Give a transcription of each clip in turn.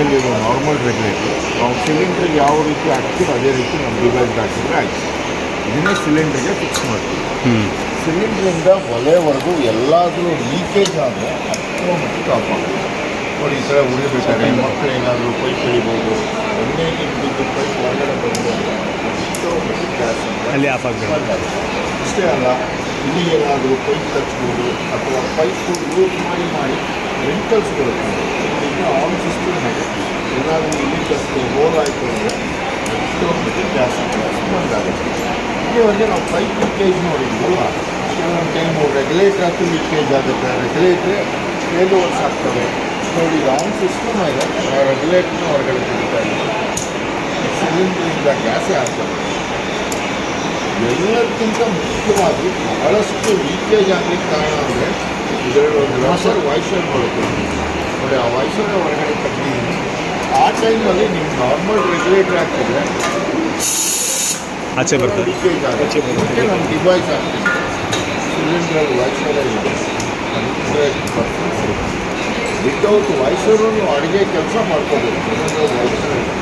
ಸಿಲಿಂಡರ್ಗೆ ಇದು ನಾರ್ಮಲ್ ರೆಗ್ಯುಲೇಟ್ರು. ನಾವು ಸಿಲಿಂಡ್ರಿಗೆ ಯಾವ ರೀತಿ ಹಾಕ್ತೀವಿ ಅದೇ ರೀತಿ ನಮ್ಮ ಡಿವೈಸ್ ಹಾಕಿದ್ರೆ ಆಯ್ತು. ಇದನ್ನೇ ಸಿಲಿಂಡ್ರಿಗೆ ಫಿಕ್ಸ್ ಮಾಡ್ತೀವಿ. ಸಿಲಿಂಡ್ರಿಂದ ಒಲೆವರೆಗೂ ಎಲ್ಲಾದರೂ ಲೀಕೇಜ್ ಆದರೆ ಆಟೋಮೆಟಿಕ್ ಆಫ್ ಆಗುತ್ತೆ. ನೋಡಿ ಈ ಥರ ಉಳಿಬೇಕಾದ್ರೆ ಮಕ್ಕಳು ಏನಾದರೂ ಪೈಪ್ ಹಿಡಿಬೋದು, ಎಣ್ಣೆ ಬಿದ್ದು ಪೈಪ್ ಹೊರಗಡೆ ಬಂದು ಆಟೋಮೆಟಿಕ್ ಗ್ಯಾಸ್ ಅಲ್ಲಿ ಆಫ್ ಆಗಬೇಕು. ಇಷ್ಟೇ ಅಲ್ಲ, ಇಲ್ಲಿ ಏನಾದರೂ ಪೈಪ್ ತಚ್ಬೋದು ಅಥವಾ ಪೈಪು ಲೂಸ್ ಮಾಡಿ ರೆಂಟಲ್ಸ್ ಬರುತ್ತೆ. ಈಗ ಆನ್ ಸಿಸ್ಟಮ್ನಾಗೆ ಏನಾದರೂ ಇಲ್ಲಿ ಜಸ್ಟ್ ಹೋಲ್ ಆಯಿತು ಅಂದರೆ ಆಟೋಮೆಟಿಕ್ ಗ್ಯಾಸ್ ಬಂದಾಗುತ್ತೆ. ಇಲ್ಲಿವರೆಗೆ ನಾವು ಪೈಪ್ ಲೀಕೇಜ್ ನೋಡಿದ್ವಲ್ವ, ಕೆಲವೊಂದು ಟೈಮು ರೆಗ್ಯುಲೇಟ್ರಾಕು ಲೀಕೇಜ್ ಆಗುತ್ತೆ, ರೆಗ್ಯುಲೇಟ್ರೇ ಫೇಲ್ಯೂರ್ಸ್ ಆಗ್ತವೆ. ನೋಡಿ ಇದು ಆನ್ ಸಿಸ್ಟಮ್ ಇದೆ, ರೆಗ್ಯುಲೇಟ್ರನ್ನ ಹೊರಗಡೆ ತೆಗಿತಾ ಇದ್ದೀವಿ, ಸಿಲಿಂಡ್ರಿಂದ ಗ್ಯಾಸೇ ಆಗ್ತದೆ. ಎಲ್ಲಕ್ಕಿಂತ ಮುಖ್ಯವಾಗಿ ಬಹಳಷ್ಟು ಲೀಕೇಜ್ ಆಗಲಿಕ್ಕೆ ಕಾರಣ ಅಂದರೆ ಇದರೊಂದು ರಬ್ಬರ್ ವಾಯ್ಸರ್ ಬರುತ್ತೆ ನೋಡಿ, ಆ ವಾಯ್ಸರ್ ಹೊರಗಡೆ ತೆಗ್ದಿದ್ದೀನಿ. ಆ ಟೈಮಲ್ಲಿ ನೀವು ನಾರ್ಮಲ್ ರೆಗ್ಯುಲೇಟರ್ ಹಾಕಿದ್ರೆ ಆಚೆ ಬರ್ತದೆ, ಲೀಕೇಜ್ ಆಗುತ್ತೆ. ನಮ್ಮ ಡಿವೈಸ್ ಆಗ್ತಿದೆ ಸಿಲಿಂಡ್ರಲ್ಲಿ ವಾಯ್ಸರೇ ಇದೆ 100%. ವಿತೌಟ್ ವಾಯ್ಸರು ನೀವು ಅಡುಗೆ ಕೆಲಸ ಮಾಡ್ಕೋಬೇಕು. ಸಿಲಿಂಡ್ರಲ್ಲಿ ವಾಯ್ಸರ್ ಇದೆ,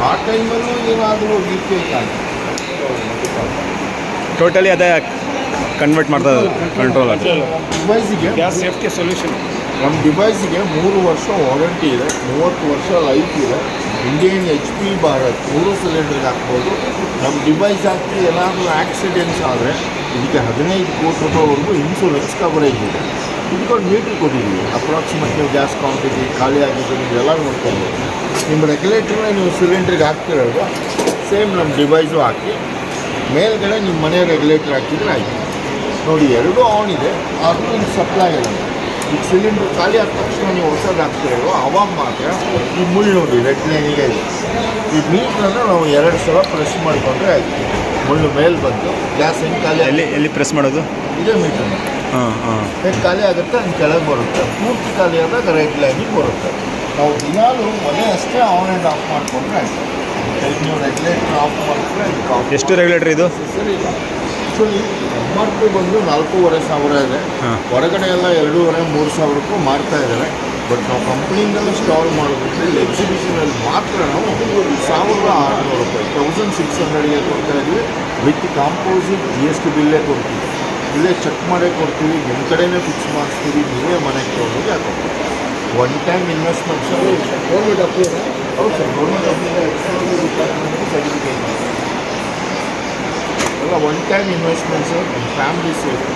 ಆ ಟೈಮಲ್ಲೂ ಏನಾದರೂ ಲೀಕೇಜ್ ಆಗುತ್ತೆ. ಟೋಟಲಿ ಅದೇ ಕನ್ವರ್ಟ್ ಮಾಡ್ತಾ ಕಂಟ್ರೋಲ್ ಆಗುತ್ತೆ. ಡಿವೈಸಿಗೆ ಗ್ಯಾಸ್ ಸೇಫ್ಟಿ ಸೊಲ್ಯೂಷನ್. ನಮ್ಮ ಡಿವೈಸಿಗೆ 3 ವರ್ಷ ವಾರಂಟಿ ಇದೆ, 30 ವರ್ಷ ಲೈಫ್ ಇದೆ. ಇಂಡಿಯನ್ HP ಭಾರತ್ 3 ಸಿಲಿಂಡರ್ಗೆ ಹಾಕ್ಬೋದು. ನಮ್ಮ ಡಿವೈಸ್ ಹಾಕಿ ಏನಾದರೂ ಆಕ್ಸಿಡೆಂಟ್ಸ್ ಆದರೆ ಇದಕ್ಕೆ 15 ಕೋಟಿ ರೂಪಾಯಿವರೆಗೂ ಇನ್ಶೂರೆನ್ಸ್ ಕವರೇಜ್ ಇದೆ. ಇದಕ್ಕೊಂದು ಮೀಟ್ರ್ ಕೊಟ್ಟಿದ್ದೀವಿ, ಅಪ್ರಾಕ್ಸಿಮೇಟ್ ನೀವು ಗ್ಯಾಸ್ ಕ್ವಾಂಟಿಟಿ ಖಾಲಿ ಆಗಿದ್ದು ನೀವೆಲ್ಲ ನೋಡ್ಕೊಬೋದು. ನಿಮ್ಮ ರೆಗ್ಯುಲೇಟರ್ನ ನೀವು ಸಿಲಿಂಡ್ರಿಗೆ ಹಾಕ್ತಿರೋದು ಸೇಮ್ ನಮ್ಮ ಡಿವೈಸು ಹಾಕಿ ಮೇಲ್ಗಡೆ ನಿಮ್ಮ ಮನೆ ರೆಗ್ಯುಲೇಟರ್ ಹಾಕಿದರೆ ಆಯಿತು. ನೋಡಿ ಎರಡೂ ಆನ್ ಇದೆ, ಆದರೂ ನಿಮ್ಗೆ ಸಪ್ಲೈ ಇಲ್ಲ. ಈಗ ಸಿಲಿಂಡ್ರ್ ಖಾಲಿ ಆದ ತಕ್ಷಣ ನೀವು ಹೊಸದು ಹಾಕ್ತಿರೋ ಅವಾಗ ಮಾತ್ರ ಈ ಮುಳ್ಳು ನೋಡಿ ರೆಡ್ ಲೈನಿಗೆ ಇದೆ. ಈ ಮೀಟ್ರನ್ನು ನಾವು 2 ಸಲ ಪ್ರೆಸ್ ಮಾಡಿಕೊಂಡ್ರೆ ಆಯಿತು, ಮುಳ್ಳು ಮೇಲೆ ಬಂದು ಗ್ಯಾಸ್ ಹೆಂಗೆ ಖಾಲಿ ಎಲ್ಲಿ ಪ್ರೆಸ್ ಮಾಡೋದು ಇದೇ ಮೀಟ್ರನ್ನು ಹೆಂಗೆ ಖಾಲಿ ಆಗುತ್ತೆ ಹಂಗೆ ಕೆಳಗೆ ಬರುತ್ತೆ. ಪೂರ್ತಿ ಖಾಲಿ ಆದಾಗ ರೆಡ್ ಲೈನಿಗೆ ಬರುತ್ತೆ. ನಾವು ದಿನಾಲೂ ಮನೆ ಅಷ್ಟೇ ಆನ್ ಆ್ಯಂಡ್ ಆಫ್ ಮಾಡಿಕೊಂಡ್ರೆ ಆಯಿತು. ನೀವು ರೆಗ್ಯುಲೇಟರ್ ಆಫ್ ಮಾಡಿದ್ರೆ ಎಷ್ಟು ರೆಗ್ಯುಲೇಟರ್ ಇದು? ಸರಿ ಇಲ್ಲ. ಆ್ಯಕ್ಚುಲಿ MRP ಬಂದು 4,500 ಇದೆ, ಹೊರಗಡೆ ಎಲ್ಲ 2,500-3,000 ಮಾರ್ತಾ ಇದ್ದಾರೆ. ಬಟ್ ನಾವು ಕಂಪ್ನಿಯಿಂದಲೂ ಸ್ಟಾಲ್ ಮಾಡೋದ್ರಿಂದ ಇಲ್ಲಿ ಎಕ್ಸಿಬಿಷನಲ್ಲಿ ಮಾತ್ರ ನಾವು 1,600 ರೂಪಾಯಿ 1,600ಗೆ ಕೊಡ್ತಾ ಇದ್ವಿ. ವಿತ್ ಕಾಂಪೋಸಿಟ್ GST ಬಿಲ್ಲೇ ಕೊಡ್ತೀವಿ, ಇಲ್ಲೇ ಚೆಕ್ ಮಾಡೇ ಕೊಡ್ತೀವಿ. ನಿಮ್ಮ ಕಡೆನೇ ಫಿಕ್ಸ್ ಮಾಡಿಸ್ತೀವಿ, ನೀವೇ ಮನೆಗೆ ತೊಗೊಂಡೋಗಿ ಹಾಕೋದು. One time investments government approve. ಹೌದು ಸರ್, ಗೌರ್ಮೆಂಟ್ ಅಪ್ರೂವ್ ಡಿಪಾರ್ಟ್ಮೆಂಟ್ಗೆ ಸರ್ಟಿಫಿಕೇಟ್ ಎಲ್ಲ ಒನ್ ಟೈಮ್ ಇನ್ವೆಸ್ಟ್ಮೆಂಟ್ಸು. ನಮ್ಮ ಫ್ಯಾಮಿಲಿ ಸೇಫ್ಟಿ